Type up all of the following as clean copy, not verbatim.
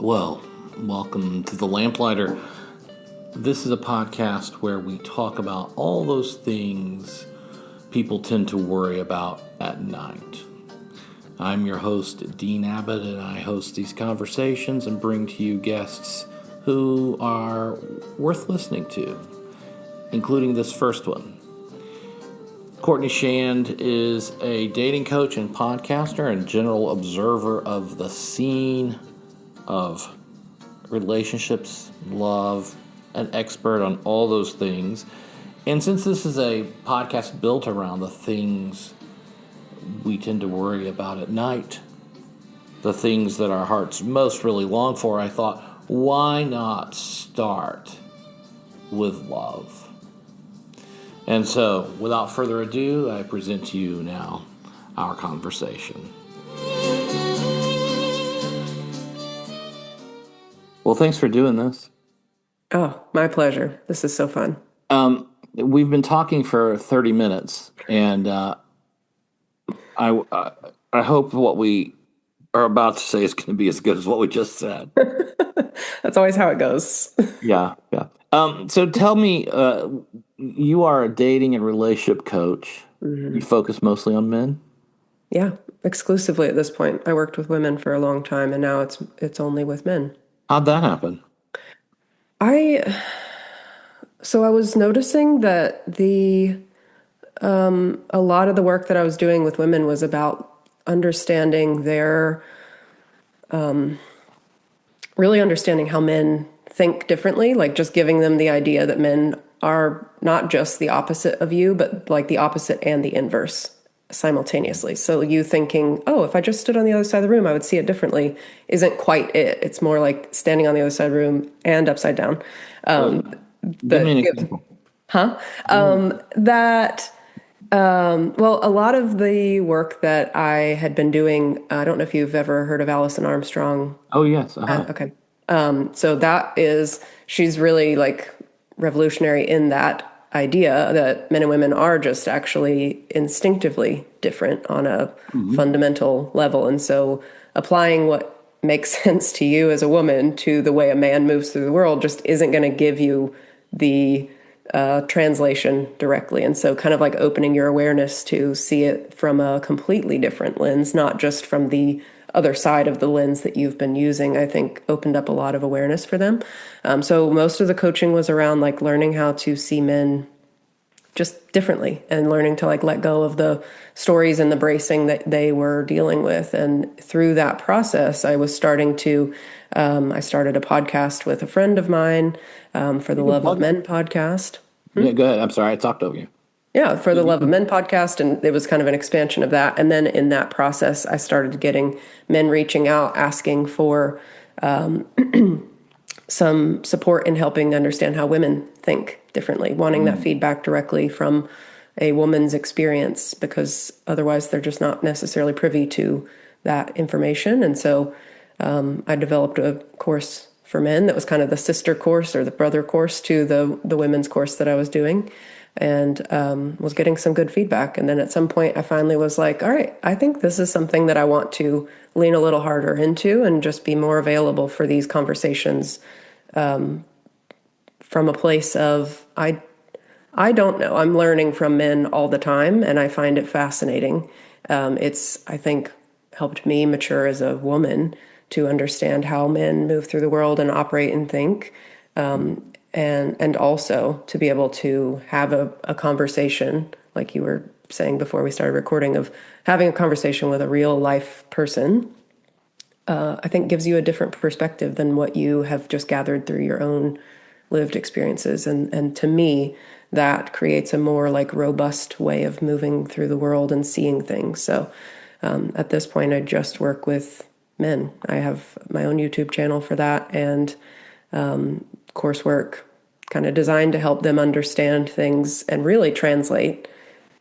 Well, welcome to the Lamplighter. This is a podcast where we talk about all those things people tend to worry about at night. I'm your host, Dean Abbott, and I host these conversations and bring to you guests who are worth listening to, including this first one. Courtney Schand is a dating coach and podcaster and general observer of the scene of relationships, love, an expert on all those things. And since this is a podcast built around the things we tend to worry about at night, the things that our hearts most really long for, I thought, why not start with love? And so, without further ado, I present to you now our conversation. Well, thanks for doing this. Oh, my pleasure. This is so fun. We've been talking for 30 minutes, and I hope what we are about to say is going to be as good as what we just said. That's always how it goes. Yeah. So tell me, you are a dating and relationship coach. Mm-hmm. You focus mostly on men? Yeah, exclusively at this point. I worked with women for a long time, and now it's only with men. How'd that happen? So I was noticing that a lot of the work that I was doing with women was about understanding really understanding how men think differently, like just giving them the idea that men are not just the opposite of you, but like the opposite and the inverse simultaneously. So you thinking, oh, if I just stood on the other side of the room, I would see it differently, isn't quite it. It's more like standing on the other side of the room and upside down. Give me an example. Well, a lot of the work that I had been doing, I don't know if you've ever heard of Alison Armstrong. Oh, yes. Okay. So she's really like revolutionary in that idea that men and women are just actually instinctively different on a fundamental level. And so applying what makes sense to you as a woman to the way a man moves through the world just isn't going to give you the translation directly. And so kind of like opening your awareness to see it from a completely different lens, not just from the other side of the lens that you've been using, I think opened up a lot of awareness for them. So most of the coaching was around like learning how to see men just differently and learning to like let go of the stories and the bracing that they were dealing with. And through that process, I was starting to, I started a podcast with a friend of mine for the Love of Men podcast. Yeah, go ahead. I'm sorry, I talked over you. Yeah, for the Love of Men podcast, and it was kind of an expansion of that. And then in that process, I started getting men reaching out, asking for some support in helping understand how women think differently, wanting that feedback directly from a woman's experience, because otherwise they're just not necessarily privy to that information. And so I developed a course for men that was kind of the sister course or the brother course to the women's course that I was doing, and was getting some good feedback. And then at some point I finally was like, all right, I think this is something that I want to lean a little harder into and just be more available for these conversations from a place of, I don't know. I'm learning from men all the time, and I find it fascinating. It's, I think, helped me mature as a woman to understand how men move through the world and operate and think. And also to be able to have a conversation, like you were saying before we started recording, of having a conversation with a real life person, I think gives you a different perspective than what you have just gathered through your own lived experiences. And to me, that creates a more like robust way of moving through the world and seeing things. So at this point, I just work with men. I have my own YouTube channel for that, and coursework kind of designed to help them understand things and really translate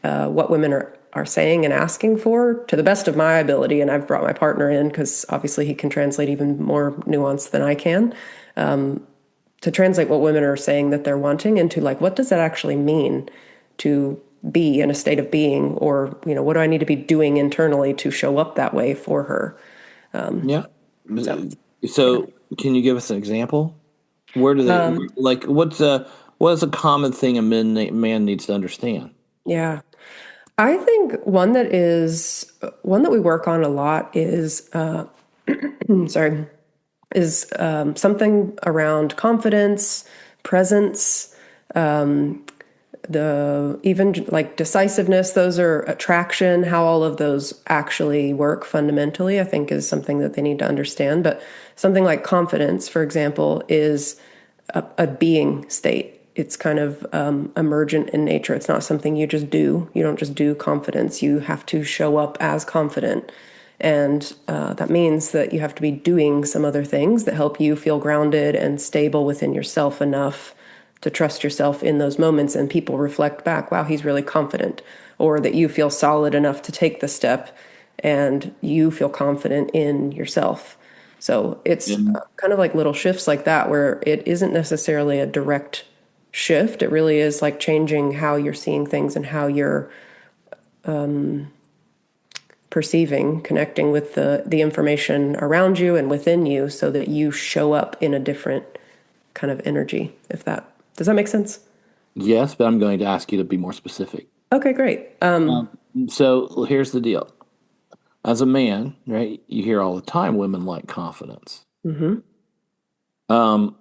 what women are saying and asking for to the best of my ability. And I've brought my partner in because obviously he can translate even more nuance than I can, to translate what women are saying that they're wanting into like, what does that actually mean to be in a state of being, or, you know, what do I need to be doing internally to show up that way for her? So Can you give us an example? Where do they like? What is a common thing a man needs to understand? Yeah. I think one that we work on a lot is, sorry, is something around confidence, presence, the even like decisiveness. Those are attraction, how all of those actually work fundamentally, I think is something that they need to understand. But something like confidence, for example, is a being state. It's kind of emergent in nature. It's not something you just do. You don't just do confidence. You have to show up as confident. And that means that you have to be doing some other things that help you feel grounded and stable within yourself enough to trust yourself in those moments. And people reflect back, wow, he's really confident. Or that you feel solid enough to take the step and you feel confident in yourself. So it's And kind of like little shifts like that where it isn't necessarily a direct shift. It really is like changing how you're seeing things and how you're perceiving, connecting with the information around you and within you so that you show up in a different kind of energy. If that does that make sense? yes, but I'm going to ask you to be more specific. Okay, great. Um, so here's the deal. As a man, right, you hear all the time women like confidence. Mhm. Um,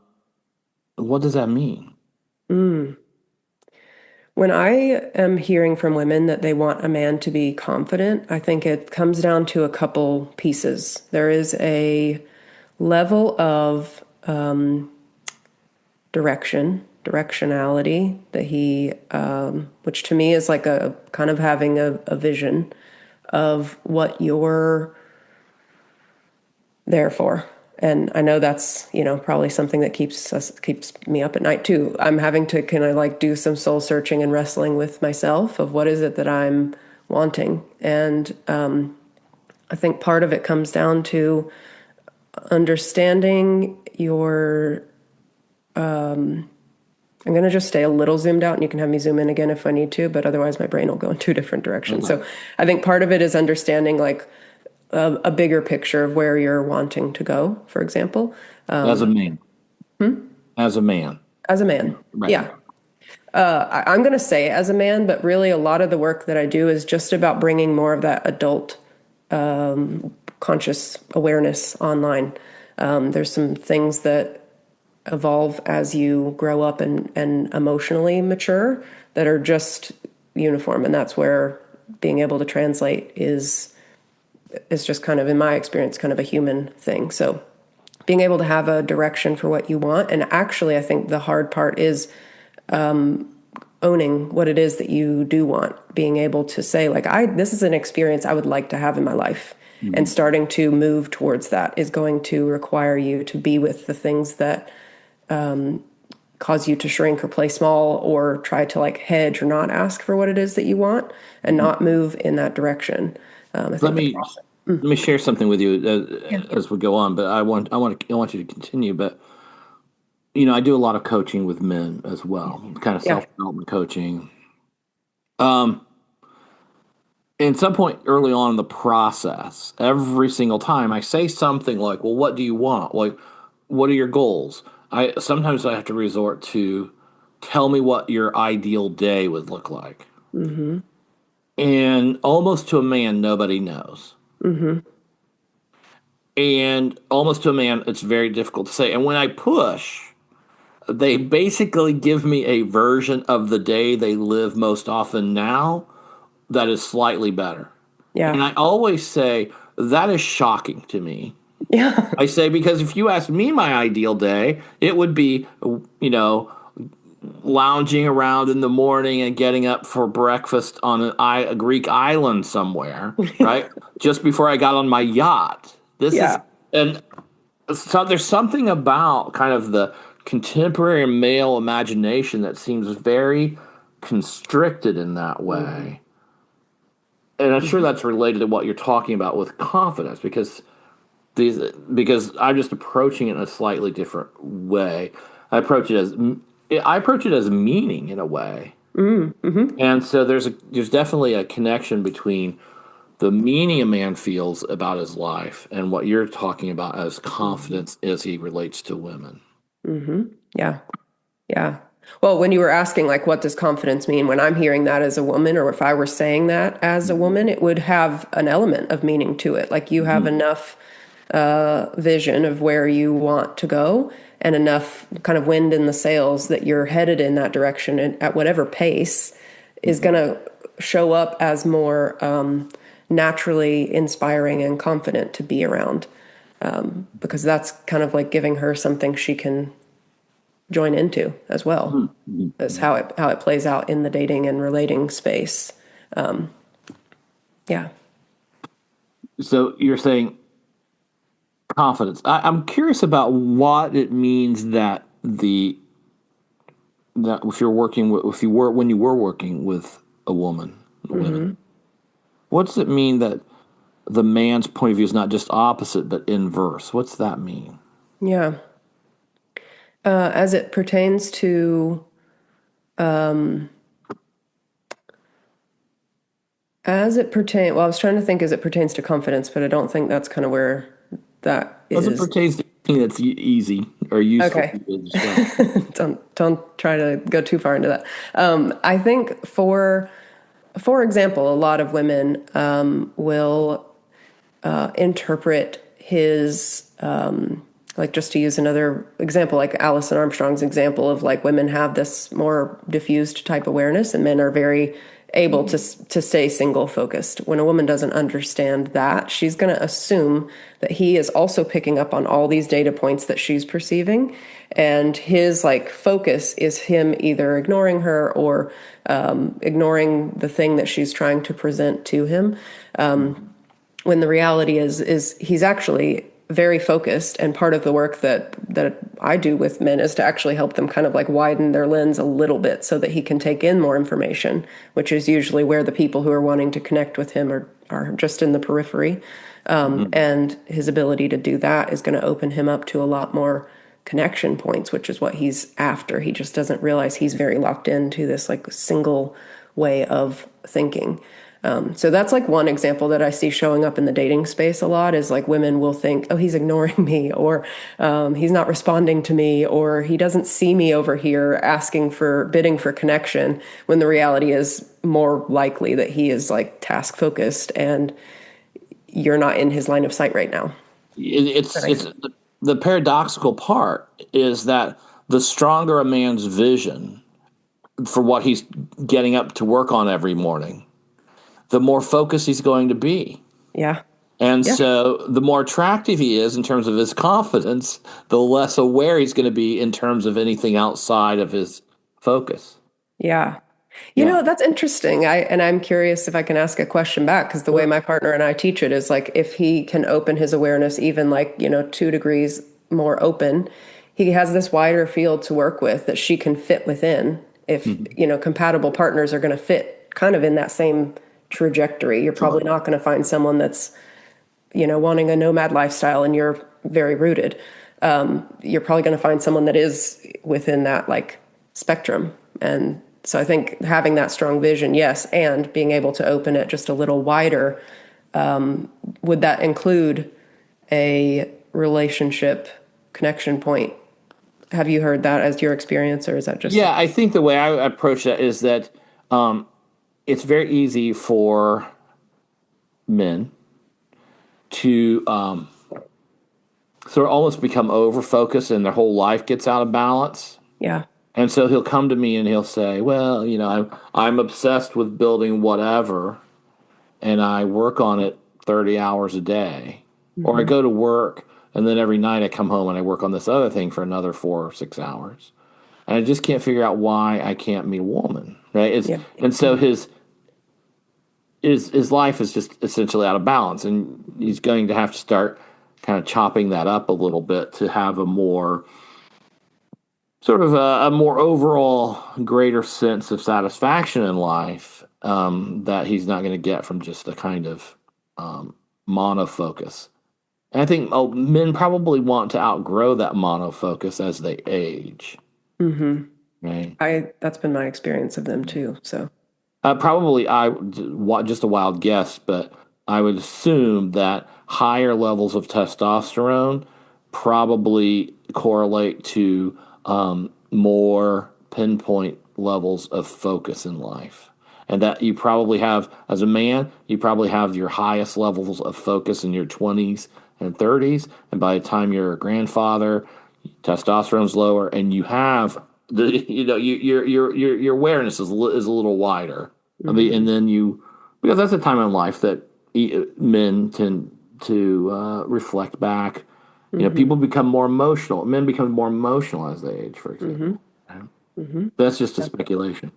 what does that mean? Mm. When I am hearing from women that they want a man to be confident, I think it comes down to a couple pieces. There is a level of directionality that which to me is like a kind of having a vision of what you're there for. And I know that's, probably something that keeps me up at night too. I'm having to kind of like do some soul searching and wrestling with myself of what is it that I'm wanting. And I think part of it comes down to understanding your I'm going to just stay a little zoomed out and you can have me zoom in again if I need to, but otherwise my brain will go in two different directions. Okay. So I think part of it is understanding like a bigger picture of where you're wanting to go, for example, As a man. As a man. as a man. Right. Yeah. I'm going to say as a man, but really a lot of the work that I do is just about bringing more of that adult conscious awareness online. There's some things that evolve as you grow up and emotionally mature that are just uniform. And that's where being able to translate is just kind of, in my experience, kind of a human thing. So being able to have a direction for what you want. And actually, I think the hard part is owning what it is that you do want, being able to say, like, this is an experience I would like to have in my life. And Mhm. starting to move towards that is going to require you to be with the things that cause you to shrink or play small or try to like hedge or not ask for what it is that you want and Mhm. not move in that direction. I Let think the me process. let me share something with you Yeah. as we go on, but I want you to continue. But I do a lot of coaching with men as well, kind of Yeah. self development coaching. Um, and some point early on in the process, every single time I say something like, "Well, what do you want? Like, what are your goals?" I have to resort to, "Tell me what your ideal day would look like," Mm-hmm. and almost to a man, nobody knows. Mm-hmm. And almost to a man, it's very difficult to say. And when I push, they basically give me a version of the day they live most often now that is slightly better. And Yeah. I always say, that is shocking to me. Yeah. I say, because if you asked me my ideal day, it would be, lounging around in the morning and getting up for breakfast on a Greek island somewhere, right? Just before I got on my yacht. This is, Yeah. and so there's something about kind of the contemporary male imagination that seems very constricted in that Mm-hmm. way. And I'm sure that's related to what you're talking about with confidence because I'm just approaching it in a slightly different way. I approach it as meaning in a way. Mm-hmm. And so there's definitely a connection between the meaning a man feels about his life and what you're talking about as confidence as he relates to women. Mm-hmm. Yeah. Yeah. Well, when you were asking, like, what does confidence mean? When I'm hearing that as a woman, or if I were saying that as a woman, it would have an element of meaning to it. Like, you have Mhm. enough vision of where you want to go and enough kind of wind in the sails that you're headed in that direction, and at whatever pace is going Mhm. to show up as more naturally inspiring and confident to be around. Because that's kind of like giving her something she can join into as well. Mhm. Mhm. That's how it plays out in the dating and relating space. Yeah. So you're saying confidence. I'm curious about what it means that if you're working with if you were when you were working with a woman, women. Hmm. What does it mean that the man's point of view is not just opposite but inverse? What's that mean? Yeah. As it pertains to well, I was trying to think as it pertains to confidence, but I don't think that's kind of where that As it is. pertains to anything that's easy or useful Okay. for you to describe. Don't try to go too far into that. I think for example, a lot of women will interpret his like, just to use another example, like Alison Armstrong's example of, like, women have this more diffused type awareness and men are very able Mhm. to stay single focused. When a woman doesn't understand that, she's going to assume that he is also picking up on all these data points that she's perceiving, and his, like, focus is him either ignoring her or ignoring the thing that she's trying to present to him, when the reality is he's actually very focused. And part of the work that I do with men is to actually help them kind of like widen their lens a little bit so that he can take in more information, which is usually where the people who are wanting to connect with him are just in the periphery. Mhm. And his ability to do that is going to open him up to a lot more connection points, which is what he's after. He just doesn't realize he's very locked into this, like, single way of thinking. So that's like one example that I see showing up in the dating space a lot, is like women will think, oh, he's ignoring me, or he's not responding to me, or he doesn't see me over here bidding for connection, when the reality is more likely that he is, like, task focused and you're not in his line of sight right now. It's the paradoxical part is that the stronger a man's vision for what he's getting up to work on every morning, the more focused he's going to be. Yeah. And Yeah. so the more attractive he is in terms of his confidence, the less aware he's going to be in terms of anything outside of his focus. Yeah. Yeah. That's interesting. I'm curious if I can ask a question back, because the way Sure. my partner and I teach it is, like, if he can open his awareness even, like, 2 degrees more open, he has this wider field to work with that she can fit within. If, Mhm. compatible partners are going to fit kind of in that same trajectory. You're Sure. probably not going to find someone that's, wanting a nomad lifestyle and you're very rooted. You're probably going to find someone that is within that, like, spectrum. And so I think having that strong vision, yes, and being able to open it just a little wider, would that include a relationship connection point? Have you heard that as your experience, or is that just? Yeah, I think the way I approach that is that um, it's very easy for men to sort of almost become over focused and their whole life gets out of balance. Yeah. And so he'll come to me and he'll say, "Well, I'm obsessed with building whatever, and I work on it 30 hours a day, or I Hmm. go to work and then every night I come home and I work on this other thing for another 4 or 6 hours, and I just can't figure out why I can't meet a woman." Right? Yeah. And so his life is just essentially out of balance, and he's going to have to start kind of chopping that up a little bit to have a more sort of a more overall greater sense of satisfaction in life that he's not going to get from just a kind of monofocus. And I think men probably want to outgrow that monofocus as they age, Hmm. right? That's been my experience of them too. So. Probably just a wild guess, but I would assume that higher levels of testosterone probably correlate to more pinpoint levels of focus in life. And that you probably have, as a man, you probably have your highest levels of focus in your 20s and 30s. And by the time you're a grandfather, testosterone's lower, and you have your awareness is a little wider. I mean, and then because that's a time in life that men tend to reflect back. People become more emotional. Men become more emotional as they age, for example. That's just a speculation.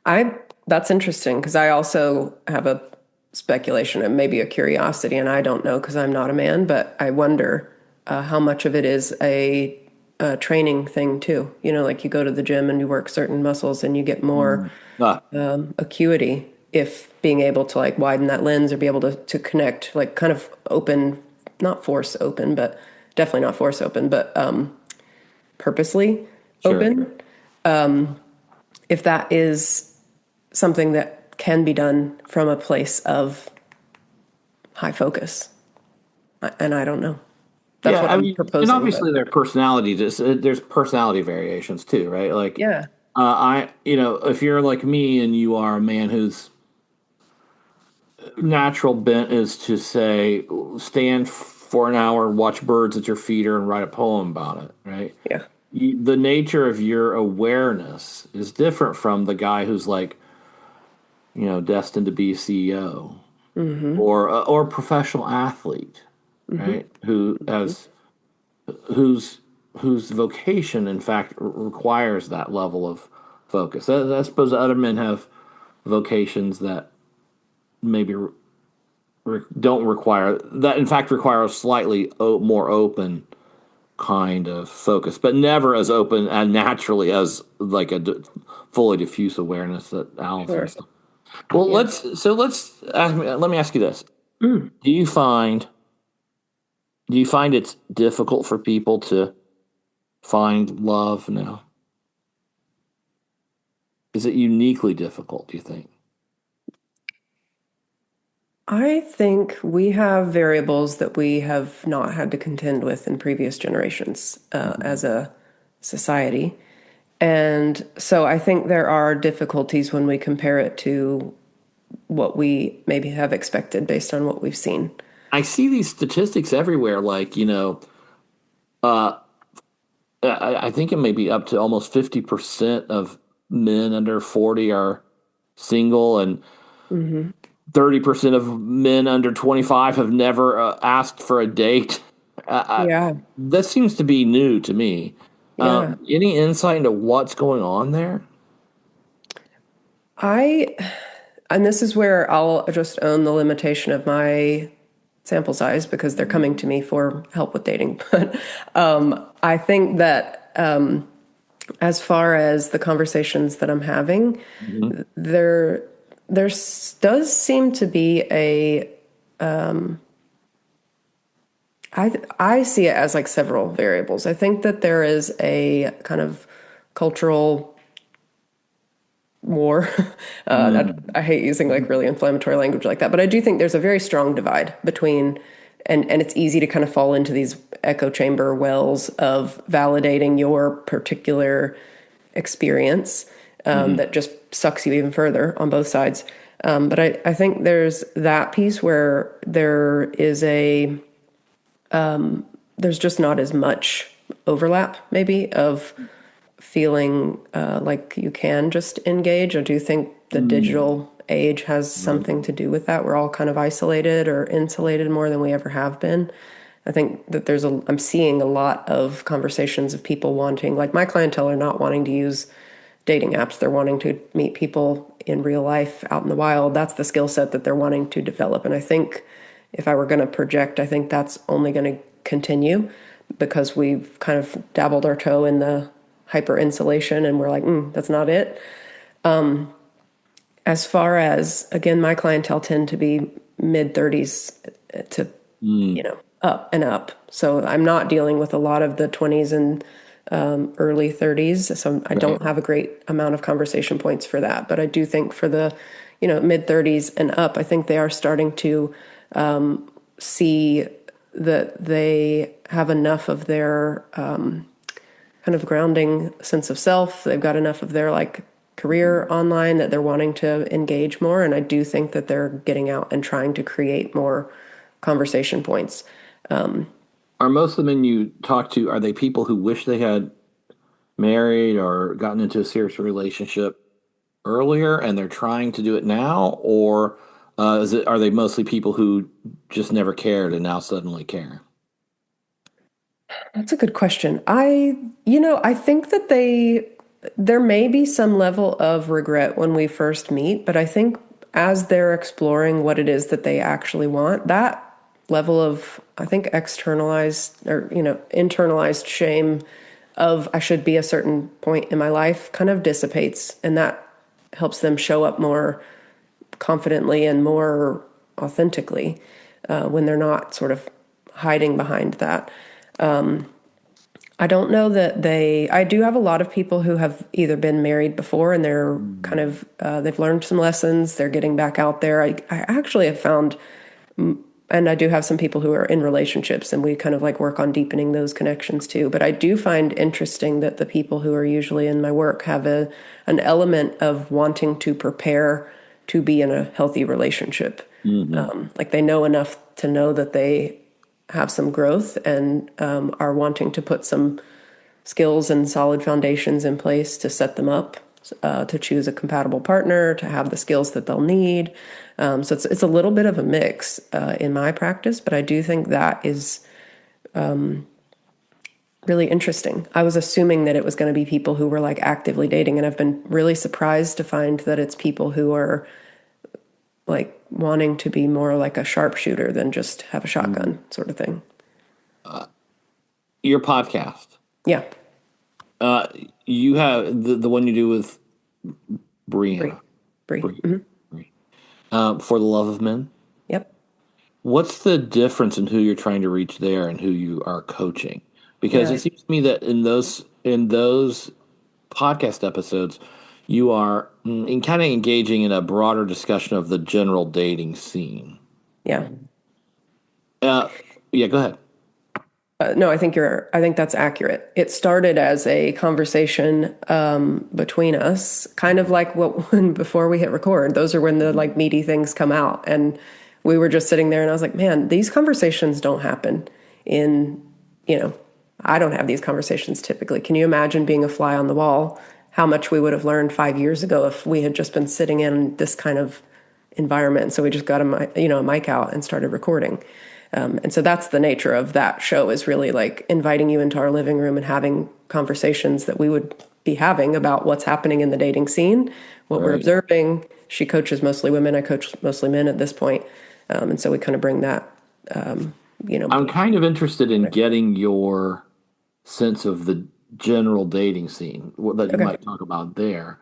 I That's interesting because I also have a speculation and maybe a curiosity, and I don't know because I'm not a man, but I wonder how much of it is a training thing too. Like you go to the gym and you work certain muscles and you get more Ah, acuity if being able to like widen that lens or be able to connect, like kind of open, not force open, but definitely not force open, but purposely sure. open. If that is something that can be done from a place of high focus. And I don't know. That's Yeah, what I I'm mean, and proposing, but obviously there's personality variations too, right? Like, yeah. if you're like me and you are a man whose natural bent is to say, stand for an hour, watch birds at your feeder, and write a poem about it, right? Yeah. The nature of your awareness is different from the guy who's like, destined to be a CEO or professional athlete, Mm-hmm. right? Whose whose vocation, in fact, requires that level of focus. I suppose other men have vocations that maybe don't require that. In fact, require a slightly more open kind of focus, but never as open and naturally as like fully diffuse awareness that Sure. Allison's. Well, Yeah. let me ask you this: Mm. Do you find it's difficult for people to find love now? Is it uniquely difficult, do you think? I think we have variables that we have not had to contend with in previous generations Mhm. as a society. And so I think there are difficulties when we compare it to what we maybe have expected based on what we've seen. I see these statistics everywhere, like, I think it may be up to almost 50% of men under 40 are single, and Hmm. 30% of men under 25 have never asked for a date. Yeah. That seems to be new to me. Yeah. Any insight into what's going on there? I, and this is where I'll just own the limitation of my sample size because they're coming to me for help with dating. But I think that as far as the conversations that I'm having, Mhm. does seem to be I see it as like several variables. I think that there is a kind of cultural war. Mm. I hate using like really inflammatory language like that, but I do think there's a very strong divide between, and it's easy to kind of fall into these echo chamber wells of validating your particular experience Mhm. that just sucks you even further on both sides. But I think there's that piece where there's just not as much overlap, maybe, of feeling like you can just engage. I do think the Mm. digital age has Right. something to do with that. We're all kind of isolated or insulated more than we ever have been. I think that I'm seeing a lot of conversations of people wanting, like my clientele are not wanting to use dating apps. They're wanting to meet people in real life out in the wild. That's the skill set that they're wanting to develop. And I think if I were going to project, I think that's only going to continue because we've kind of dabbled our toe in the hyper insulation and we're like, that's not it. As far as, again, my clientele tend to be mid 30s to, Mm. up and up. So I'm not dealing with a lot of the 20s and early 30s. So I Right. don't have a great amount of conversation points for that. But I do think for the mid 30s and up, I think they are starting to see that they have enough of their kind of grounding sense of self. They've got enough of their like career online that they're wanting to engage more. And I do think that they're getting out and trying to create more conversation points. Are most of the men you talk to, are they people who wish they had married or gotten into a serious relationship earlier and they're trying to do it now? Or are they mostly people who just never cared and now suddenly care? That's a good question. I think that there may be some level of regret when we first meet, but I think as they're exploring what it is that they actually want, that level of, I think, externalized or, internalized shame of I should be a certain point in my life kind of dissipates. And that helps them show up more confidently and more authentically when they're not sort of hiding behind that. I don't know that I do have a lot of people who have either been married before and they're kind of, they've learned some lessons, they're getting back out there. I actually have found, and I do have some people who are in relationships and we kind of like work on deepening those connections too. But I do find interesting that the people who are usually in my work have an element of wanting to prepare to be in a healthy relationship. Like they know enough to know that they have some growth and are wanting to put some skills and solid foundations in place to set them up to choose a compatible partner, to have the skills that they'll need. So it's a little bit of a mix in my practice, but I do think that is really interesting. I was assuming that it was going to be people who were like actively dating, and I've been really surprised to find that it's people who are like wanting to be more like a sharpshooter than just have a shotgun sort of thing. Your podcast. Yeah. You have the one you do with Brianna. Bree. Bree. For the Love of Men. Yep. What's the difference in who you're trying to reach there and who you are coaching? Because it seems to me that in those podcast episodes, you are in kind of engaging in a broader discussion of the general dating scene. Yeah. Yeah, go ahead. No, I think that's accurate. It started as a conversation between us, kind of like when before we hit record. Those are when the like meaty things come out, and we were just sitting there, and I was like, man, these conversations don't happen I don't have these conversations typically. Can you imagine being a fly on the wall? How much we would have learned 5 years ago if we had just been sitting in this kind of environment. So we just got a mic out and started recording. And so that's the nature of that show, is really like inviting you into our living room and having conversations that we would be having about what's happening in the dating scene, what we're observing. She coaches mostly women. I coach mostly men at this point. And so we kind of bring that, I'm kind of interested in getting your sense of the general dating scene that you might talk about there.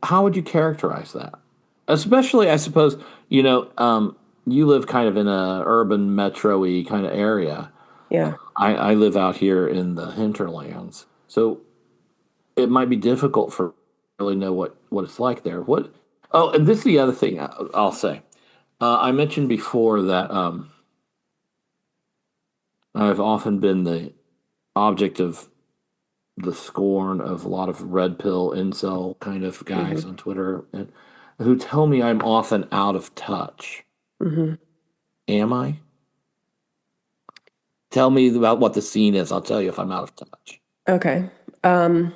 How would you characterize that? Especially, I suppose, you live kind of in a urban metro-y kind of area. Yeah. I live out here in the hinterlands. So it might be difficult for really know what it's like there. And this is the other thing I'll say. I mentioned before that I've often been the object of the scorn of a lot of red pill incel kind of guys on Twitter and who tell me I'm often out of touch. Am I? Tell me about what the scene is. I'll tell you if I'm out of touch. Okay. Well,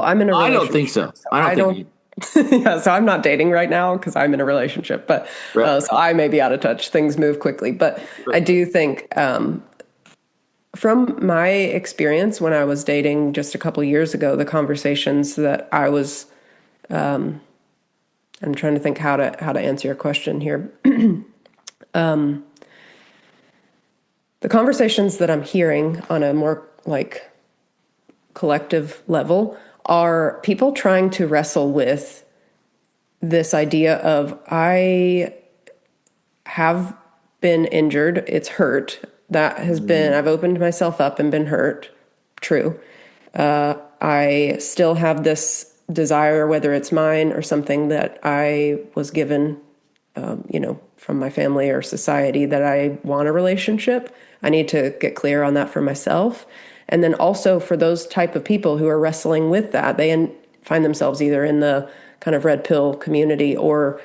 I'm in a relationship. I don't think so. I don't think yeah, so I'm not dating right now because I'm in a relationship, but so I may be out of touch. Things move quickly, but I do think from my experience when I was dating just a couple years ago, the conversations that I was, I'm trying to think how to answer your question here. The conversations that I'm hearing on a more like collective level are people trying to wrestle with this idea of I have been injured, it's hurt. That has been, I've opened myself up and been hurt. True. I still have this desire, whether it's mine or something that I was given, from my family or society, that I want a relationship. I need to get clear on that for myself. And then also for those type of people who are wrestling with that, they find themselves either in the kind of red pill community or,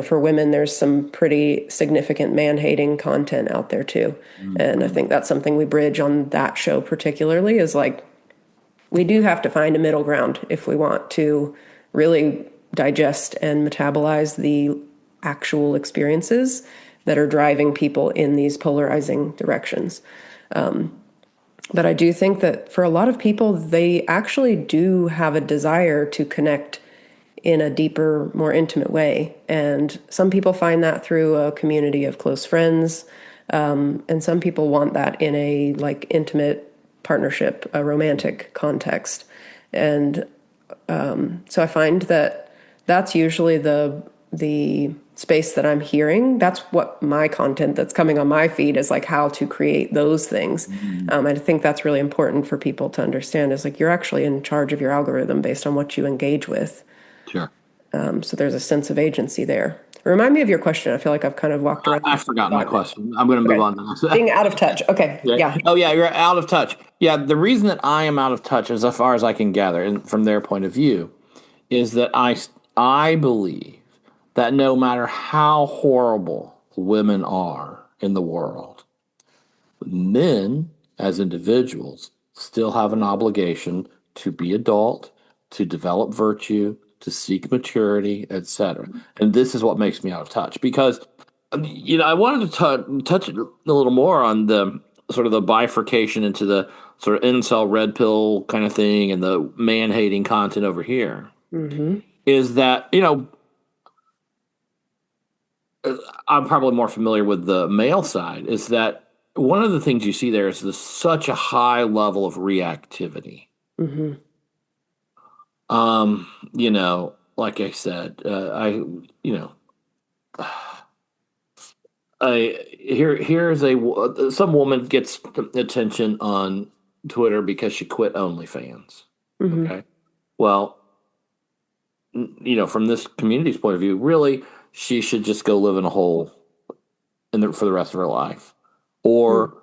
for women, there's some pretty significant man-hating content out there too. And I think that's something we bridge on that show particularly, is like, we do have to find a middle ground if we want to really digest and metabolize the actual experiences that are driving people in these polarizing directions. But I do think that for a lot of people, they actually do have a desire to connect in a deeper, more intimate way. And some people find that through a community of close friends. And some people want that in a like intimate partnership, a romantic context. And so I find that that's usually the space that I'm hearing. That's what my content that's coming on my feed is, like, how to create those things. I think that's really important for people to understand, is like, you're actually in charge of your algorithm based on what you engage with. Sure. So there's a sense of agency there. Remind me of your question. I feel like I've kind of walked around. I've forgotten my question. I'm going to move on to Being out of touch. Okay. Yeah. Oh, yeah, you're out of touch. Yeah, the reason that I am out of touch, as far as I can gather, and from their point of view, is that I believe that no matter how horrible women are in the world, men as individuals still have an obligation to be adult, to develop virtue, to seek maturity, etc. And this is what makes me out of touch, because I wanted to touch a little more on the sort of the bifurcation into the sort of incel red pill kind of thing and the man hating content over here. Is that, I'm probably more familiar with the male side, is that one of the things you see there is such a high level of reactivity. Like I said, some woman gets attention on Twitter because she quit OnlyFans. Okay. Well, from this community's point of view, really, she should just go live in a hole for the rest of her life, or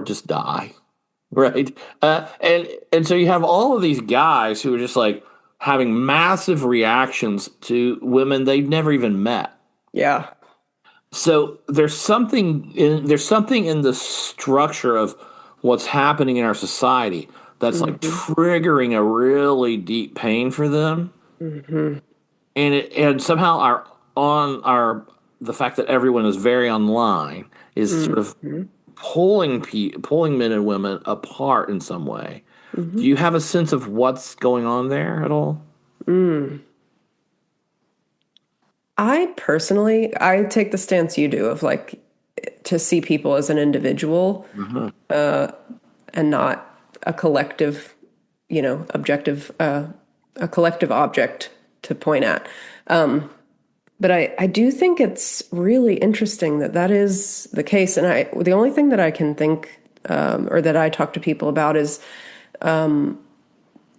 just die, right? And so you have all of these guys who are just like having massive reactions to women they've never even met. Yeah. So there's something in the structure of what's happening in our society that's like triggering a really deep pain for them. And somehow the fact that everyone is very online is sort of pulling men and women apart in some way. Do you have a sense of what's going on there at all? I take the stance you do of like to see people as an individual and not a collective, objective, a collective object to point at. But I do think it's really interesting that is the case. And the only thing that I can think or that I talk to people about is to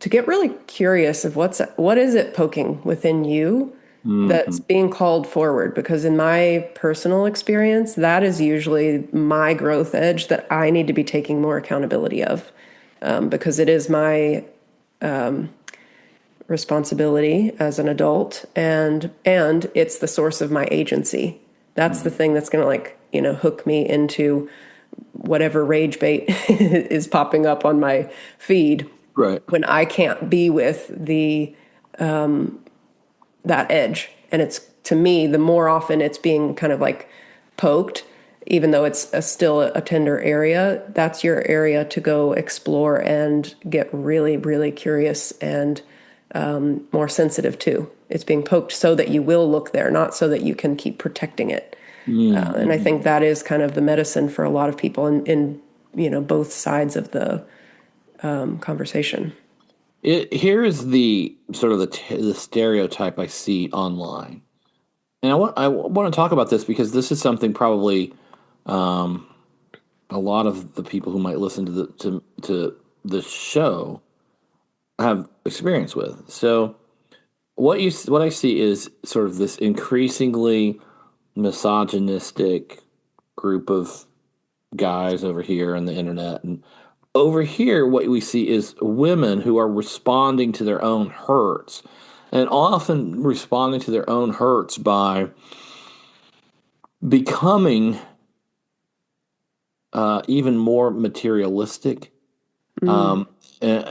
get really curious of what is it poking within you that's being called forward. Because in my personal experience, that is usually my growth edge that I need to be taking more accountability of, because it is my responsibility as an adult, and it's the source of my agency. That's the thing that's going to hook me into whatever rage bait is popping up on my feed, right, when I can't be with the that edge. And it's, to me, the more often it's being kind of like poked, even though it's still a tender area, that's your area to go explore and get really, really curious and more sensitive to. It's being poked so that you will look there, not so that you can keep protecting it. And I think that is kind of the medicine for a lot of people in both sides of the conversation. Here is the sort of the stereotype I see online, and I want to talk about this because this is something probably a lot of the people who might listen to the show have experience with. So what I see is sort of this increasingly misogynistic group of guys over here on the internet, and over here what we see is women who are responding to their own hurts, and often responding to their own hurts by becoming even more materialistic, Mm,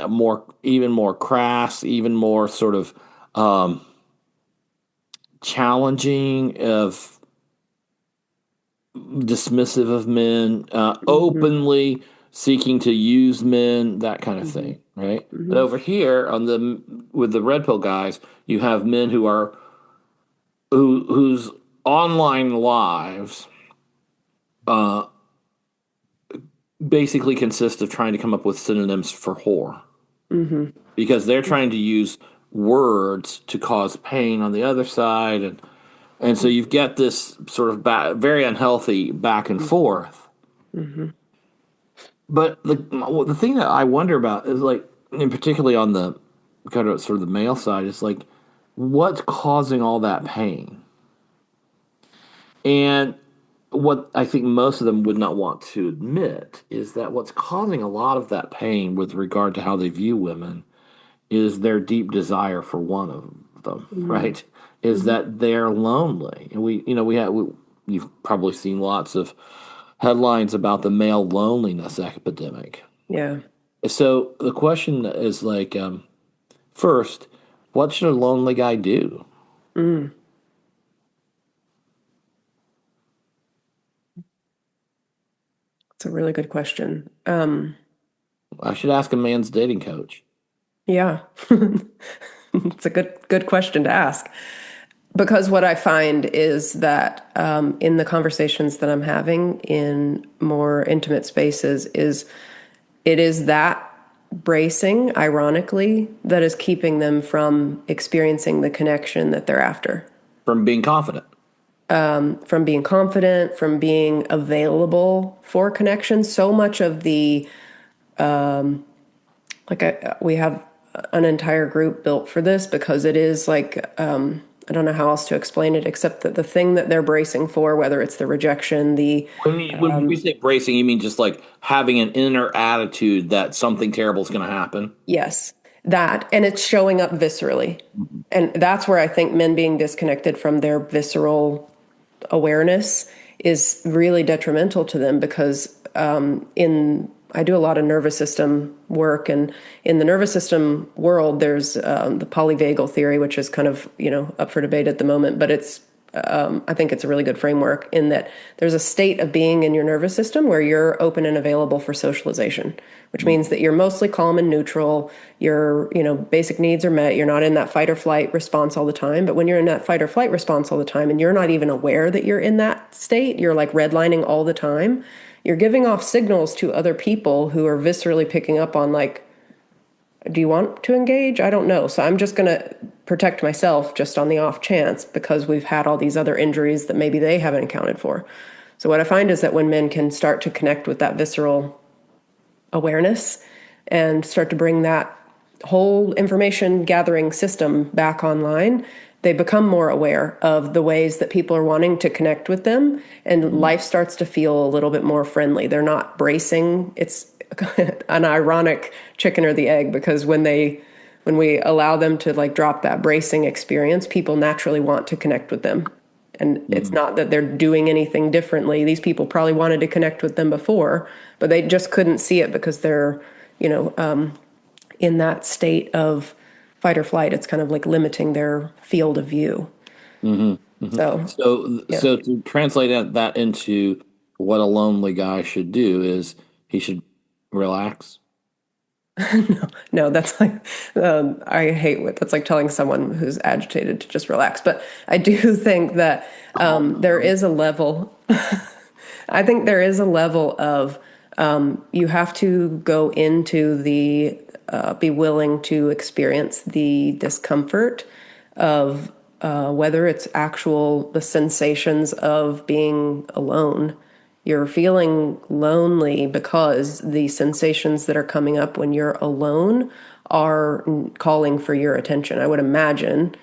more even more crass, even more sort of um, challenging, of dismissive of men, hmm openly seeking to use men, that kind of hmm thing, right? But hmm over here on the with the red pill guys, you have men who are whose online lives uh, basically consist of trying to come up with synonyms for whore, hmm because they're trying to use words to cause pain on the other side, and so you've got this sort of very unhealthy back and forth. hmm But the thing that I wonder about is like, and particularly on the kind of sort of the male side, is like, what's causing all that pain? And what I think most of them would not want to admit is that what's causing a lot of that pain with regard to how they view women is their deep desire for one of them, hmm right? Is that they're lonely. And you've probably seen lots of headlines about the male loneliness epidemic. Yeah. So the question is like, first, what should a lonely guy do? Mm. It's a really good question. I should ask a man's dating coach. Yeah. It's a good question to ask. Because what I find is that in the conversations that I'm having in more intimate spaces is it is that bracing, ironically, that is keeping them from experiencing the connection that they're after. From being confident. From being confident, from being available for connection. So much of the we have an entire group built for this because it is like I don't know how else to explain it except that the thing that they're bracing for, whether it's the rejection, the When we say bracing, you mean just like having an inner attitude that something terrible is going to happen. yes, that, and it's showing up viscerally. Mhm. And that's where I think men being disconnected from their visceral awareness is really detrimental to them because in I do a lot of nervous system work, and in the nervous system world, there's the polyvagal theory, which is kind of up for debate at the moment, but it's I think it's a really good framework in that there's a state of being in your nervous system where you're open and available for socialization, which means that you're mostly calm and neutral. Your basic needs are met. You're not in that fight or flight response all the time. But when you're in that fight or flight response all the time and you're not even aware that you're in that state, you're like redlining all the time. You're giving off signals to other people who are viscerally picking up on like, do you want to engage? I don't know. So I'm just going to protect myself just on the off chance because we've had all these other injuries that maybe they haven't accounted for. So what I find is that when men can start to connect with that visceral awareness and start to bring that whole information gathering system back online, they become more aware of the ways that people are wanting to connect with them, and life starts to feel a little bit more friendly. They're not bracing. It's an ironic chicken or the egg because when we allow them to like drop that bracing experience, people naturally want to connect with them. And it's Mhm. not that they're doing anything differently. These people probably wanted to connect with them before, but they just couldn't see it because they're, you know, in that state of fight or flight. It's kind of like limiting their field of view. Mhm. Mhm. So, yeah. So to translate that into what a lonely guy should do is he should relax. No, that's like, I hate what that's like telling someone who's agitated to just relax. But I do think that Calm there down. is a level, I think there is a level of you have to go into be willing to experience the discomfort of whether it's the sensations of being alone You're feeling lonely because the sensations that are coming up when you're alone are calling for your attention. I would imagine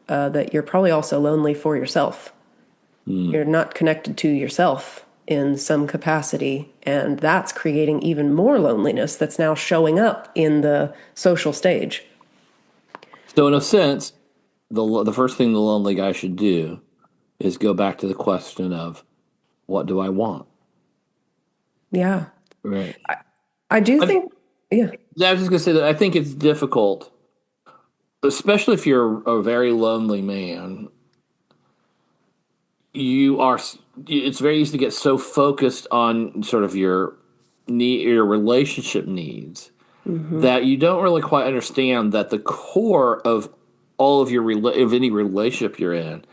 that you're probably also lonely for yourself. Mm. You're not connected to yourself in some capacity, and that's creating even more loneliness that's now showing up in the social stage. So, in a sense, the first thing the lonely guy should do is go back to the question of what do I want? Yeah. Right. I do I, think, yeah. I was just gonna say that I think it's difficult, especially if you're a very lonely man. You are. It's very easy to get so focused on sort of your relationship needs Hmm. that you don't really quite understand that the core of all of of any relationship you're in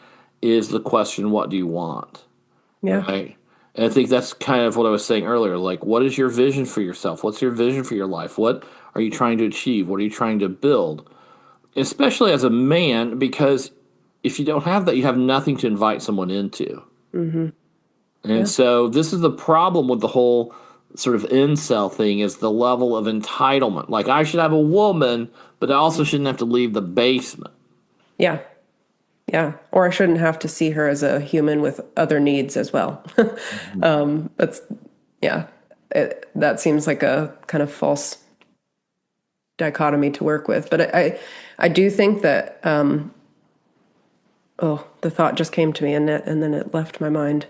is the question, what do you want? Yeah. Right. And I think that's kind of what I was saying earlier. Like, what is your vision for yourself? What's your vision for your life? What are you trying to achieve? What are you trying to build? Especially as a man, because if you don't have that, you have nothing to invite someone into. Hmm. And Yeah. so this is the problem with the whole sort of incel thing is the level of entitlement. Like, I should have a woman, but I also shouldn't have to leave the basement. Yeah. Yeah. Or I shouldn't have to see her as a human with other needs as well. That's, yeah. That seems like a kind of false dichotomy to work with. But I do think that, oh, the thought just came to me and then it left my mind.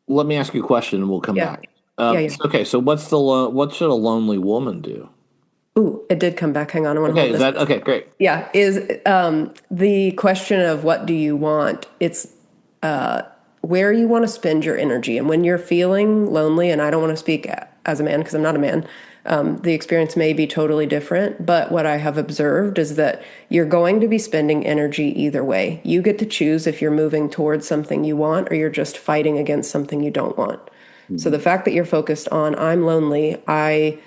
Let me ask you a question, and we'll come Yeah. back. Yeah. Yeah. Okay, so what should a lonely woman do? Ooh, it did come back. Hang on. I want to Okay, hold is this. that okay? Great. Yeah. Is the question of what do you want? It's where you want to spend your energy. And when you're feeling lonely, and I don't want to speak as a man because I'm not a man, the experience may be totally different. But what I have observed is that you're going to be spending energy either way. You get to choose if you're moving towards something you want or you're just fighting against something you don't want. So the Mhm. fact that you're focused on, I'm lonely, I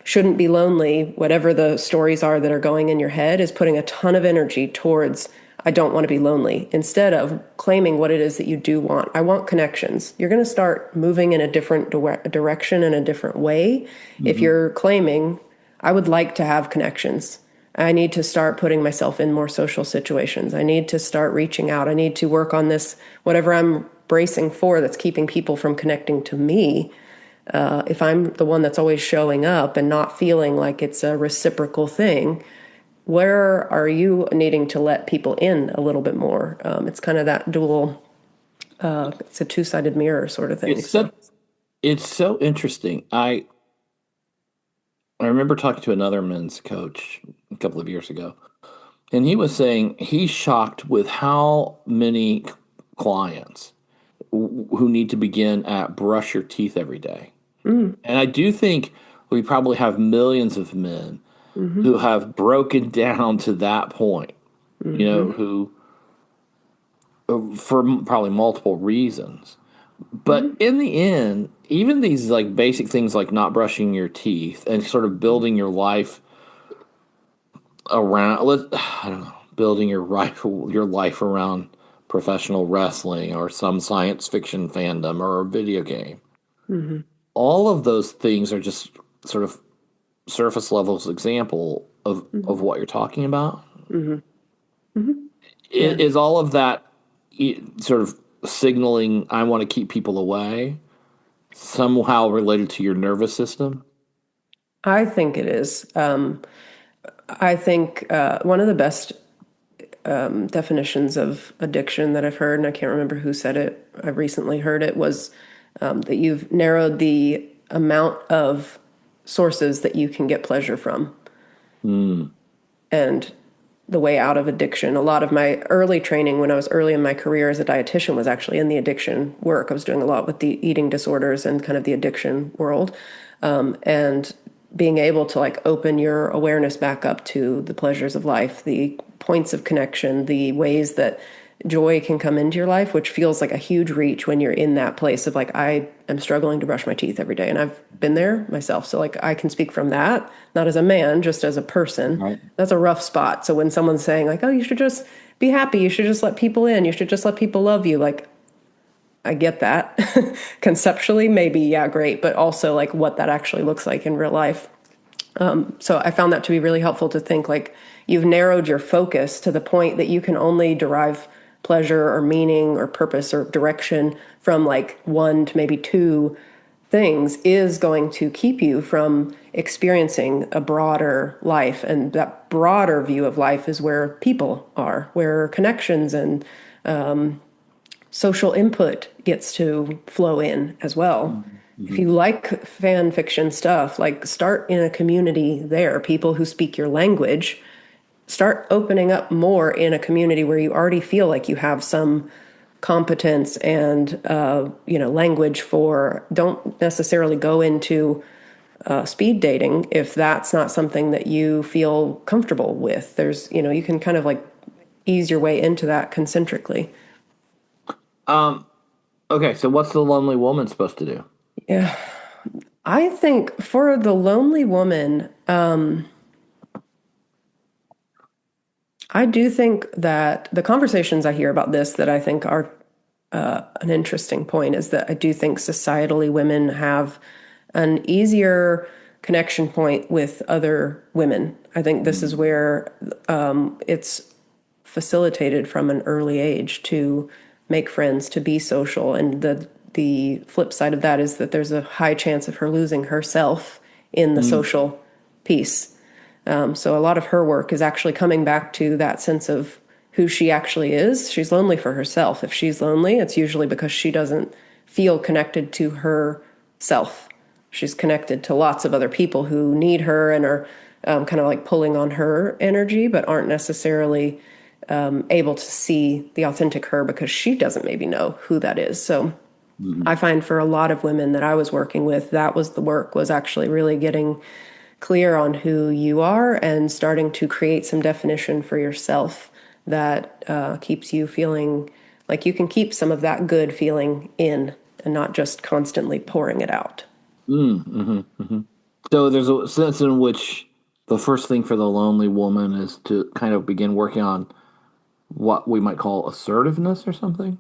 shouldn't be lonely, whatever the stories are that are going in your head, is putting a ton of energy towards, I don't want to be lonely, instead of claiming what it is that you do want. I want connections. You're going to start moving in a different direction in a different way if Mhm. you're claiming, I would like to have connections. I need to start putting myself in more social situations. I need to start reaching out. I need to work on this, whatever I'm bracing for that's keeping people from connecting to me. If I'm the one that's always showing up and not feeling like it's a reciprocal thing, where are you needing to let people in a little bit more? It's kind of that dual, it's a two-sided mirror sort of thing. It's So, so it's so interesting. I remember talking to another men's coach a couple of years ago, and he was saying he's shocked with how many clients who need to begin at brush your teeth every day. mm, And I do think we probably have millions of men mm-hmm, who have broken down to that point, mm-hmm, who for probably multiple reasons. But mm-hmm, in the end, even these like basic things like not brushing your teeth and sort of building your life around, I don't know, building your life around professional wrestling or some science fiction fandom or a video game. mm-hmm, All of those things are just sort of surface levels example of mm-hmm, what you're talking about. mm-hmm, mm-hmm. Yeah. Is all of that sort of signaling I want to keep people away somehow related to your nervous system? I think it is. I think one of the best definitions of addiction that I've heard, and I can't remember who said it, I recently heard it, was that you've narrowed the amount of sources that you can get pleasure from. Mm, And the way out of addiction. A lot of my early training when I was early in my career as a dietitian was actually in the addiction work. I was doing a lot with the eating disorders and kind of the addiction world. And being able to like open your awareness back up to the pleasures of life, the points of connection, the ways that joy can come into your life, which feels like a huge reach when you're in that place of like, I am struggling to brush my teeth every day. And I've been there myself. So like I can speak from that, not as a man, just as a person. right. That's a rough spot. So when someone's saying like, oh, you should just be happy, you should just let people in, you should just let people love you, like I get that. Conceptually, maybe, yeah, great, but also like what that actually looks like in real life. So I found that to be really helpful to think like you've narrowed your focus to the point that you can only derive pleasure or meaning or purpose or direction from like one to maybe two things is going to keep you from experiencing a broader life. And that broader view of life is where people are, where connections and social input gets to flow in as well. If Mm-hmm. you like fan fiction stuff, like start in a community there, people who speak your language, start opening up more in a community where you already feel like you have some competence and language for. Don't necessarily go into speed dating if that's not something that you feel comfortable with. There's you can kind of like ease your way into that concentrically. Um, okay, so what's the lonely woman supposed to do? Yeah, I think for the lonely woman, I do think that the conversations I hear about this that I think are an interesting point is that I do think societally women have an easier connection point with other women. I think this is Mm. where it's facilitated from an early age to make friends, to be social, and the flip side of that is that there's a high chance of her losing herself in the Mm. social piece. So a lot of her work is actually coming back to that sense of who she actually is. She's lonely for herself. If she's lonely, it's usually because she doesn't feel connected to herself. She's connected to lots of other people who need her and are kind of like pulling on her energy, but aren't necessarily able to see the authentic her because she doesn't maybe know who that is. So Mhm. I find for a lot of women that I was working with, that was the work, was actually really getting clear on who you are and starting to create some definition for yourself that keeps you feeling like you can keep some of that good feeling in and not just constantly pouring it out. Mm-hmm. So there's a sense in which the first thing for the lonely woman is to kind of begin working on what we might call assertiveness or something,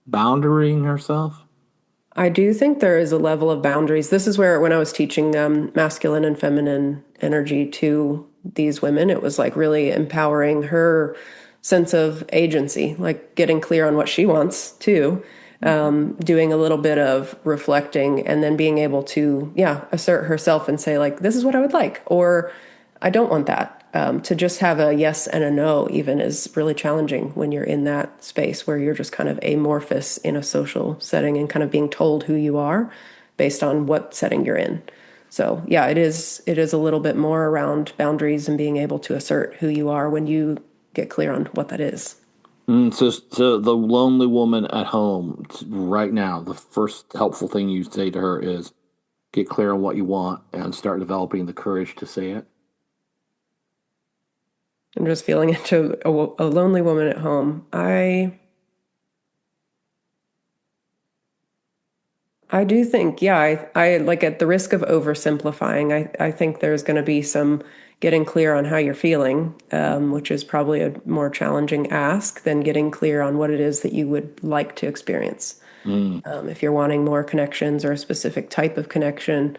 boundarying herself. I do think there is a level of boundaries. This is where, when I was teaching masculine and feminine energy to these women, it was like really empowering her sense of agency, like getting clear on what she wants too, doing a little bit of reflecting, and then being able to, yeah, assert herself and say, like, this is what I would like, or I don't want that. To just have a yes and a no even is really challenging when you're in that space where you're just kind of amorphous in a social setting and kind of being told who you are based on what setting you're in. So yeah, it is a little bit more around boundaries and being able to assert who you are when you get clear on what that is. So the lonely woman at home right now, the first helpful thing you say to her is get clear on what you want and start developing the courage to say it. I'm just feeling into a lonely woman at home. I do think, yeah, I like, at the risk of oversimplifying, I think there's going to be some getting clear on how you're feeling, which is probably a more challenging ask than getting clear on what it is that you would like to experience. Mm. If you're wanting more connections or a specific type of connection,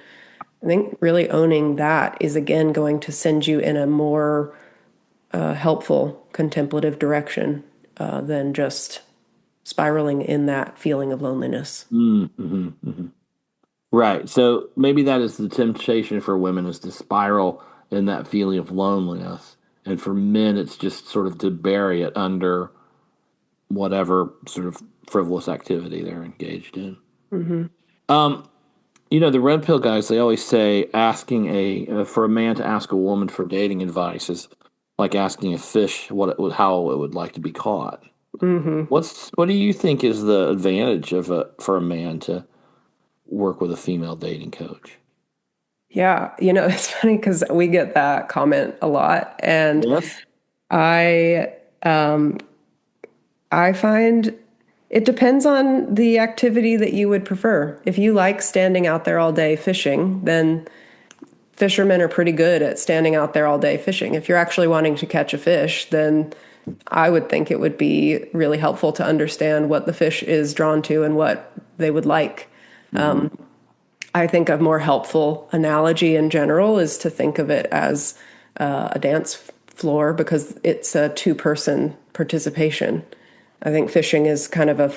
I think really owning that is again going to send you in a more helpful contemplative direction than just spiraling in that feeling of loneliness. Mm-hmm. Right. So maybe that is the temptation for women is to spiral in that feeling of loneliness. And for men, it's just sort of to bury it under whatever sort of frivolous activity they're engaged in. Mm-hmm. Um, the red pill guys, they always say asking for a man to ask a woman for dating advice is like asking a fish how it would like to be caught. Mm-hmm. What do you think is the advantage for a man to work with a female dating coach? Yeah, it's funny because we get that comment a lot, and Yes. I I find it depends on the activity that you would prefer. If you like standing out there all day fishing, then fishermen are pretty good at standing out there all day fishing. If you're actually wanting to catch a fish, then I would think it would be really helpful to understand what the fish is drawn to and what they would like. Mm-hmm. I think a more helpful analogy in general is to think of it as a dance floor because it's a two-person participation. I think fishing is kind of a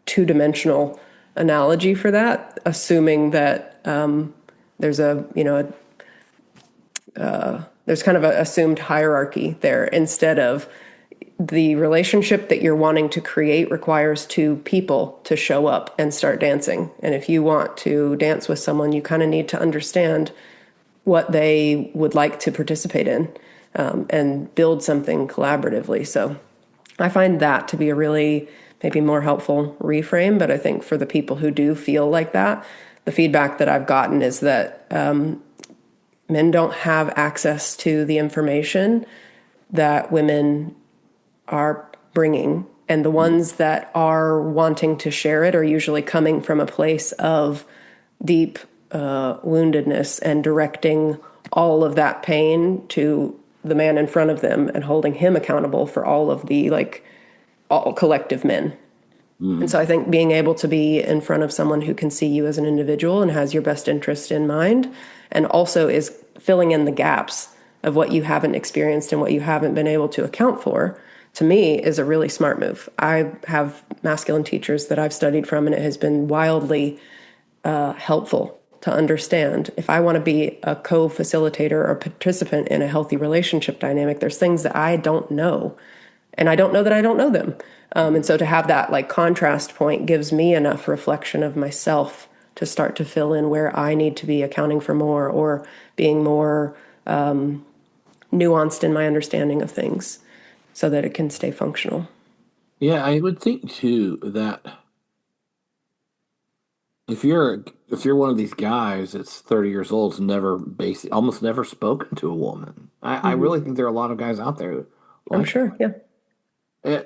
two-dimensional analogy for that, assuming that there's there's kind of an assumed hierarchy there instead of the relationship that you're wanting to create requires two people to show up and start dancing. And if you want to dance with someone, you kind of need to understand what they would like to participate in and build something collaboratively. So I find that to be a really maybe more helpful reframe. But I think for the people who do feel like that, the feedback that I've gotten is that men don't have access to the information that women are bringing. And the ones that are wanting to share it are usually coming from a place of deep woundedness and directing all of that pain to the man in front of them and holding him accountable for all of the all collective men. And Mm-hmm. so I think being able to be in front of someone who can see you as an individual and has your best interest in mind and also is filling in the gaps of what you haven't experienced and what you haven't been able to account for, to me, is a really smart move. I have masculine teachers that I've studied from, and it has been wildly helpful to understand. If I want to be a co-facilitator or participant in a healthy relationship dynamic, there's things that I don't know, and I don't know that I don't know them. And so to have that contrast point gives me enough reflection of myself to start to fill in where I need to be accounting for more or being more nuanced in my understanding of things so that it can stay functional. Yeah, I would think too that if you're one of these guys that's 30 years old, never almost never spoken to a woman. I Hmm. really think there are a lot of guys out there who I'm like sure. that. Yeah.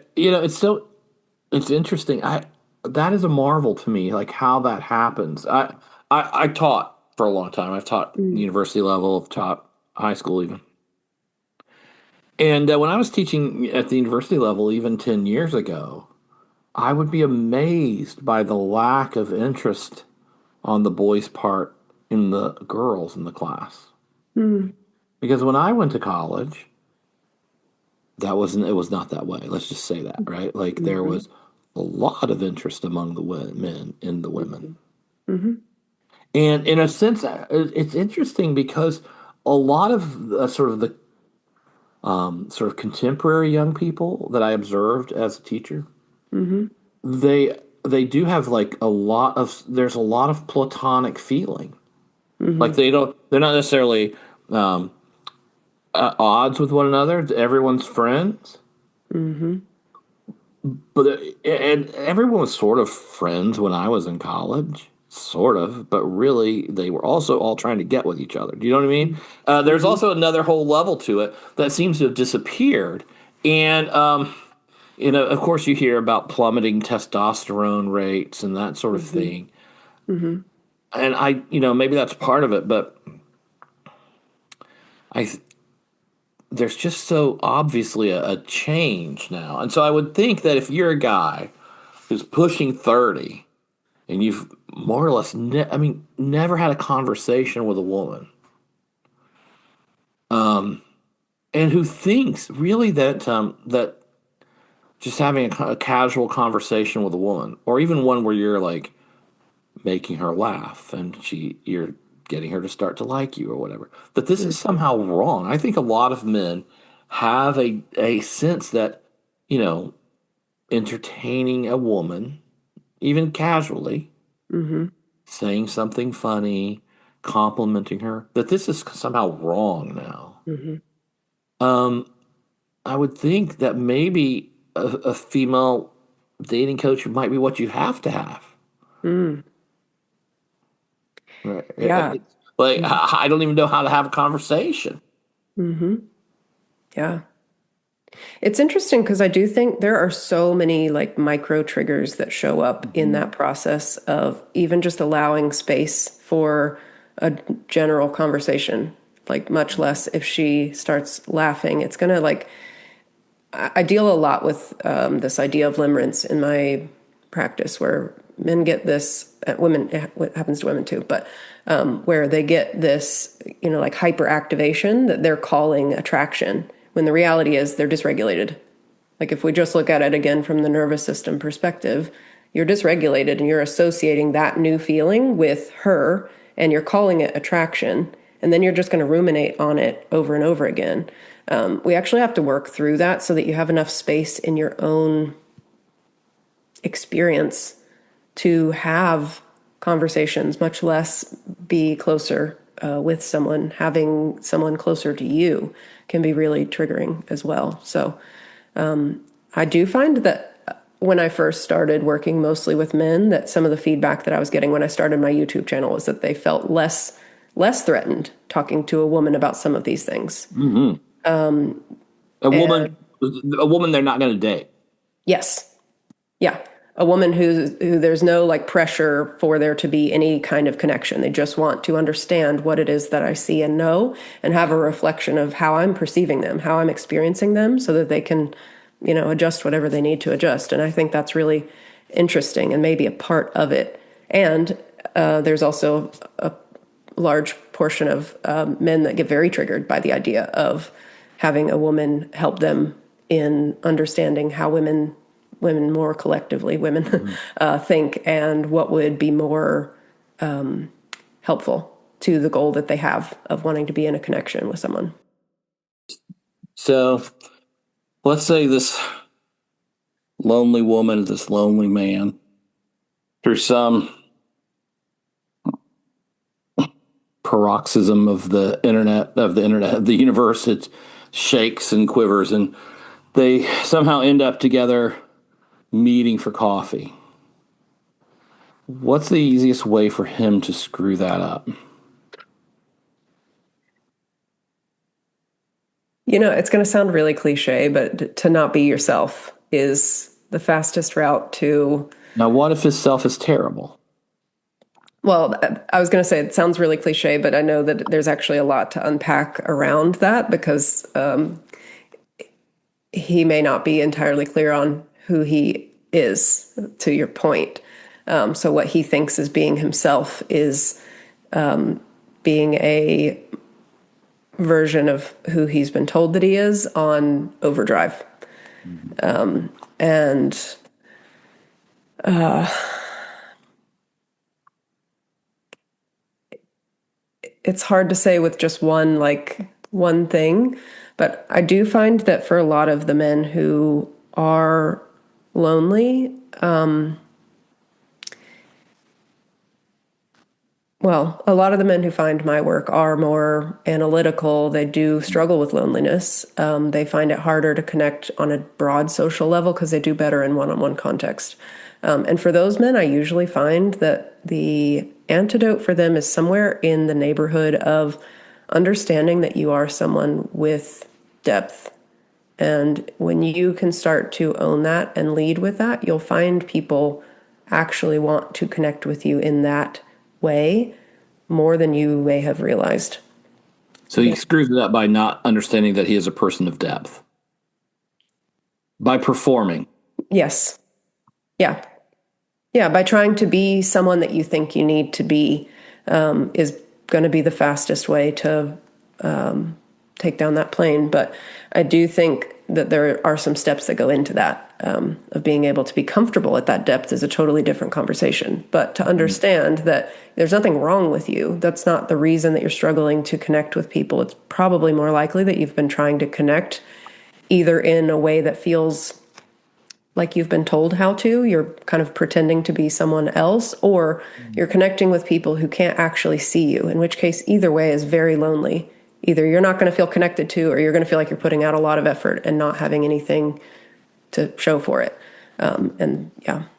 It's interesting. I That is a marvel to me, like how that happens. I taught for a long time. I've taught Mm. university level, I've taught high school even. And when I was teaching at the university level, even 10 years ago, I would be amazed by the lack of interest on the boys' part in the girls in the class. Mm. Because when I went to college, it was not that way. Let's just say that, right? Like there Hmm. was a lot of interest among the men in the women. Hmm. Hmm. And in a sense, it's interesting because a lot of the sort of contemporary young people that I observed as a teacher, Hmm. they do have like there's a lot of platonic feeling. Like Hmm. they're not necessarily um, at odds with one another. Everyone's friends, Hmm. but and everyone was sort of friends when I was in college, sort of. But really, they were also all trying to get with each other. Do you know what I mean? There's Hmm. also another whole level to it that seems to have disappeared, and of course, you hear about plummeting testosterone rates and that sort of Hmm. thing. Hmm. And maybe that's part of it, but I there's just so obviously a change now. And so I would think that if you're a guy who's pushing 30 and you've more or less never had a conversation with a woman, and who thinks really that just having a casual conversation with a woman, or even one where you're like making her laugh and you're getting her to start to like you or whatever, that this is somehow wrong. I think a lot of men have a sense that, you know, entertaining a woman, even casually, Hmm. saying something funny, complimenting her, that this is somehow wrong now. Hmm. Um, I would think that maybe a female dating coach might be what you have to have. Mm. Right? Yeah. It's like I don't even know how to have a conversation. Hmm. Yeah. It's interesting because I do think there are so many micro triggers that show up in Mhm. that process of even just allowing space for a general conversation. Like much less if she starts laughing, it's gonna I deal a lot with this idea of limerence in my practice, where men get this, women, it happens to women too, but where they get this, like hyperactivation that they're calling attraction, when the reality is they're dysregulated. Like if we just look at it again from the nervous system perspective, you're dysregulated and you're associating that new feeling with her and you're calling it attraction. And then you're just going to ruminate on it over and over again. We actually have to work through that so that you have enough space in your own experience to have conversations, much less be closer with someone. Having someone closer to you can be really triggering as well. So I do find that when I first started working mostly with men, that some of the feedback that I was getting when I started my YouTube channel was that they felt less threatened talking to a woman about some of these things. Mm-hmm. A woman they're not going to date. Yes. Yeah. A woman who there's no like pressure for there to be any kind of connection. They just want to understand what it is that I see and know and have a reflection of how I'm perceiving them, how I'm experiencing them, so that they can, adjust whatever they need to adjust. And I think that's really interesting and maybe a part of it. And there's also a large portion of men that get very triggered by the idea of having a woman help them in understanding how women more collectively, think, and what would be more helpful to the goal that they have of wanting to be in a connection with someone. So let's say this lonely woman, this lonely man, through some paroxysm of the internet, of the universe, it shakes and quivers, and they somehow end up together meeting for coffee. What's the easiest way for him to screw that up? It's going to sound really cliche, but to not be yourself is the fastest route to. Now, what if his self is terrible? Well, I was going to say it sounds really cliche, but I know that there's actually a lot to unpack around that, because he may not be entirely clear on who he is, to your point. So what he thinks is being himself is being a version of who he's been told that he is on overdrive. And it's hard to say with just one thing, but I do find that for a lot of the men who are lonely, well, a lot of the men who find my work are more analytical. They do struggle with loneliness. They find it harder to connect on a broad social level because they do better in one-on-one context. And for those men, I usually find that the antidote for them is somewhere in the neighborhood of understanding that you are someone with depth. And when you can start to own that and lead with that, you'll find people actually want to connect with you in that way more than you may have realized. So he screws it up by not understanding that he is a person of depth. By performing. Yes. Yeah. Yeah, by trying to be someone that you think you need to be is going to be the fastest way to take down that plane. But I do think that there are some steps that go into that. Of being able to be comfortable at that depth is a totally different conversation. But to understand that there's nothing wrong with you, that's not the reason that you're struggling to connect with people. It's probably more likely that you've been trying to connect either in a way that feels like you've been told how to, you're kind of pretending to be someone else, or you're connecting with people who can't actually see you, in which case either way is very lonely. Either you're not going to feel connected to, or you're going to feel like you're putting out a lot of effort and not having anything to show for it.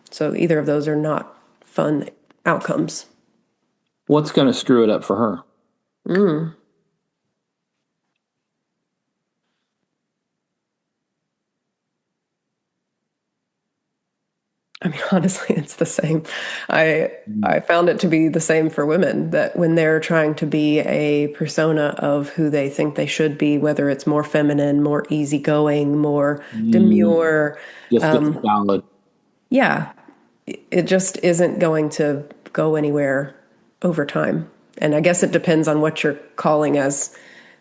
So either of those are not fun outcomes. What's going to screw it up for her? I mean, honestly, it's the same. I found it to be the same for women, that when they're trying to be a persona of who they think they should be, whether it's more feminine, more easygoing, more Mm, demure, just get solid. yeah, it just isn't going to go anywhere over time. And I guess it depends on what you're calling as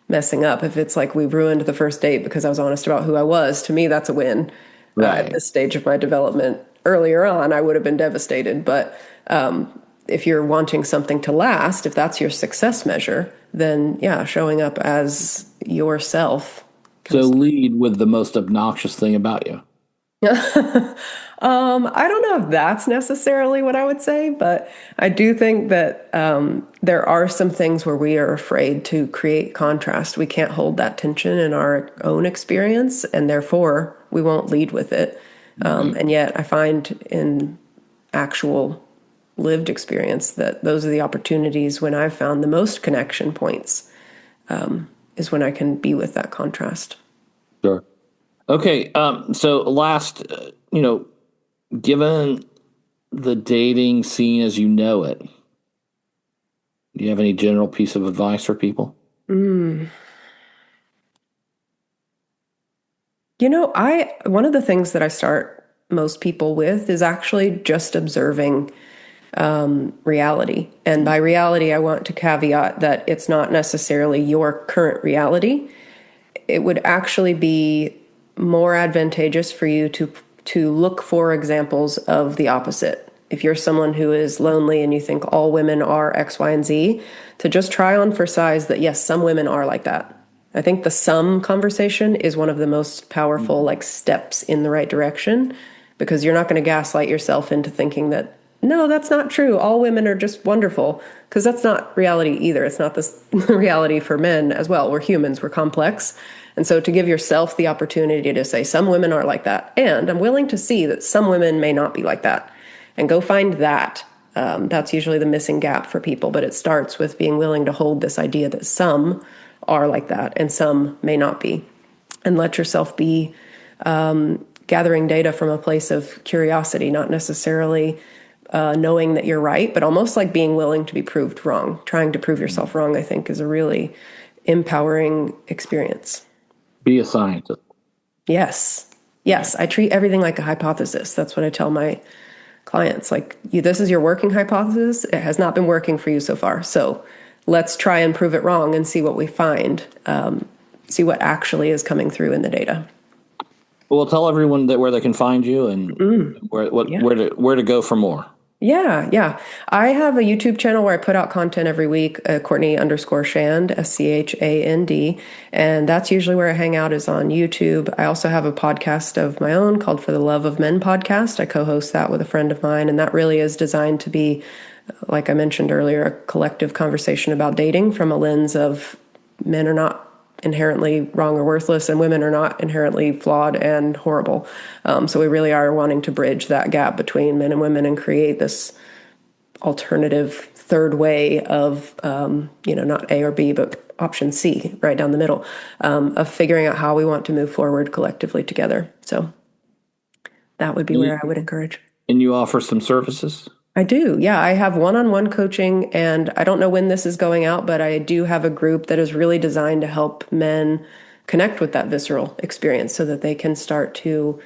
messing up. If it's like we ruined the first date because I was honest about who I was, to me, that's a win. At Right. this stage of my development, earlier on, I would have been devastated. But if you're wanting something to last, if that's your success measure, then yeah, showing up as yourself can. So lead with the most obnoxious thing about you. I don't know if that's necessarily what I would say, but I do think that there are some things where we are afraid to create contrast. We can't hold that tension in our own experience, and therefore we won't lead with it. Right. And yet, I find in actual lived experience that those are the opportunities when I've found the most connection points, is when I can be with that contrast. Sure. Okay. So last, given the dating scene as you know it, do you have any general piece of advice for people? I one of the things that I start most people with is actually just observing reality. And by reality, I want to caveat that it's not necessarily your current reality. It would actually be more advantageous for you to look for examples of the opposite. If you're someone who is lonely and you think all women are X, Y, and Z, to just try on for size that yes, some women are like that. I think the some conversation is one of the most powerful like steps in the right direction, because you're not going to gaslight yourself into thinking that no, that's not true. All women are just wonderful, because that's not reality either. It's not this reality for men as well. We're humans, we're complex. And so to give yourself the opportunity to say some women are like that, and I'm willing to see that some women may not be like that, and go find that. That's usually the missing gap for people, but it starts with being willing to hold this idea that some are like that and some may not be, and let yourself be gathering data from a place of curiosity, not necessarily knowing that you're right, but almost like being willing to be proved wrong. Trying to prove yourself wrong, I think, is a really empowering experience. Be a scientist. Yes. Right. Yes. I treat everything like a hypothesis. That's what I tell my clients. Like, this is your working hypothesis. It has not been working for you so far. So let's try and prove it wrong and see what we find, see what actually is coming through in the data. Well, tell everyone that where they can find you and Yeah. where to go for more. Yeah, yeah. I have a YouTube channel where I put out content every week, Courtney_Schand, Schand. And that's usually where I hang out, is on YouTube. I also have a podcast of my own called For the Love of Men podcast. I co-host that with a friend of mine. And that really is designed to be, like I mentioned earlier, a collective conversation about dating from a lens of men are not inherently wrong or worthless, and women are not inherently flawed and horrible. So we really are wanting to bridge that gap between men and women and create this alternative third way of, not A or B, but option C, right down the middle, of figuring out how we want to move forward collectively together. So that would be where I would encourage. And you offer some services? I do. Yeah, I have one-on-one coaching, and I don't know when this is going out, but I do have a group that is really designed to help men connect with that visceral experience so that they can start to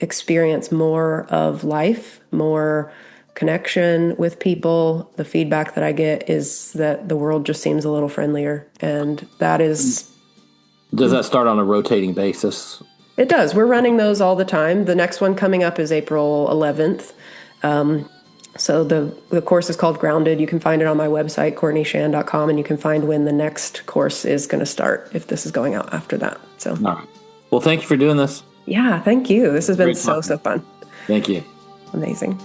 experience more of life, more connection with people. The feedback that I get is that the world just seems a little friendlier, and that is. Does that start on a rotating basis? It does. We're running those all the time. The next one coming up is April 11th. So the course is called Grounded. You can find it on my website, CourtneySchand.com, and you can find when the next course is going to start, if this is going out after that. So, All right. Well, thank you for doing this. yeah, thank you. This has been Great so talking. fun. Thank you. Amazing.